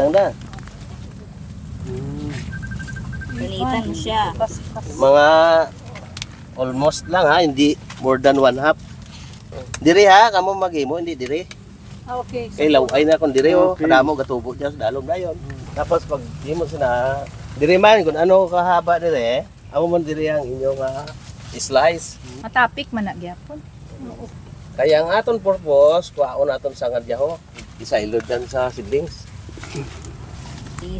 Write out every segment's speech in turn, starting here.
lang na. Pilitan mo siya. Mga almost lang ha, hindi more than 1/2. Diri ha, kamo maghimo, hindi diri. Okay. Kay laway na kon diri o, kadamo gatubo diya sa dalom dayon. Tapos pag himo sina diri man kun ano kahaba diri, amo man diri ang inyong slice. Matapik man na gyapon. Kaya ang aton purpose, kuhaon naton sa ngadyaho, isailod dan sa seedlings.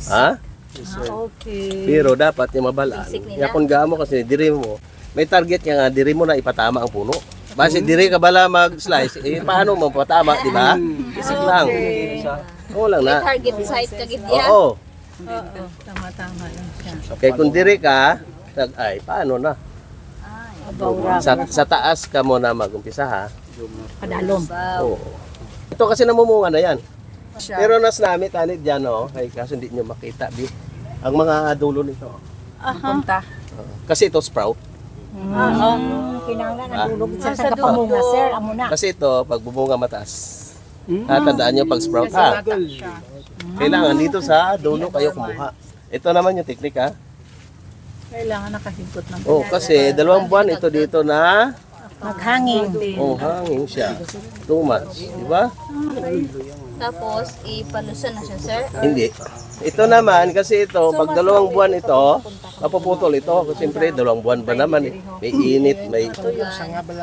Ha? Okay. Pero dapat yung mabalaan. Basic nila. Ya kung gaamo kasi diri mo, may target nga diri mo na ipatama ang puno. Base diri ka bala mag-slice, paano mo patama, di ba? Isip lang. Oo lang na. Target site kagid yan. Oo. Oo. Tama-tama lang siya. Kaya kung diri ka, ay paano na? Sa taas ka mo na mag-umpisa ha. Padalom. Oo. Ito kasi namumunga na yan. Pero nas namin talit dyan ay kasi hindi nyo makita di. Ang mga dulo nito. Punta. Kasi ito sprout. Kinanglan ang dulog sa kapamunga, sir. Amo na. Kasi ito, pag bumunga mataas. Tandaan nyo pag sprout ha. Kailangan dito sa dulo kayo kumuha. Ito naman yung technique ha. Kailangan nakahigot ng Oh, kasi 2 buwan ito dito na Maghangin. hangin siya. 2 months, di ba? Tapos, ipalusan na siya, sir? Hindi. Ito naman, kasi ito, pag 2 buwan ito, mapuputol ito. Kasi siyempre, 2 buwan ba naman eh. May init, may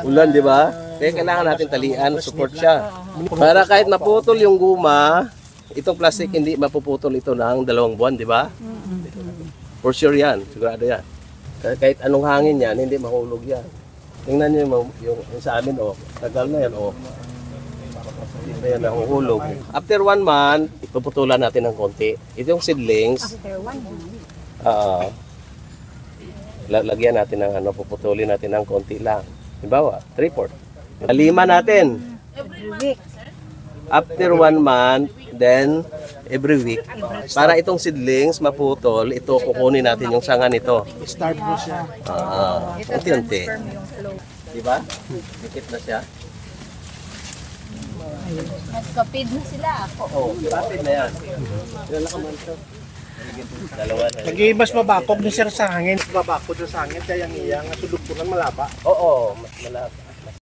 ulan, di ba? Kaya kailangan natin talian, support siya. Para kahit naputol yung guma, itong plastic hindi mapuputol ito ng 2 buwan, di ba? For sure yan, sigurado yan. Kahit anong hangin yan, hindi mahulog yan. Tingnan nyo yung sa amin, tagal na yan, hindi na yan nahuhulog. After 1 month, ipuputulan natin ng konti. Ito yung seedlings. Lagyan natin ng puputulin natin ng konti lang. Halimbawa, 3/4. Lima natin. After 1 month, then every week. Para itong seedlings maputol, ito kukunin natin yung sanga nito. Start mo siya. Unti-unti. Diba? Dikit na siya. Nagkapid na sila ako. Oo, rapid na yan. Ilan ka man ito? Dalawa na. Lagi mas mabakog ni sir sa hangin. Babakog na sa hangin, kaya ang iyang sulog po ng malaba. Oo, mas malapit.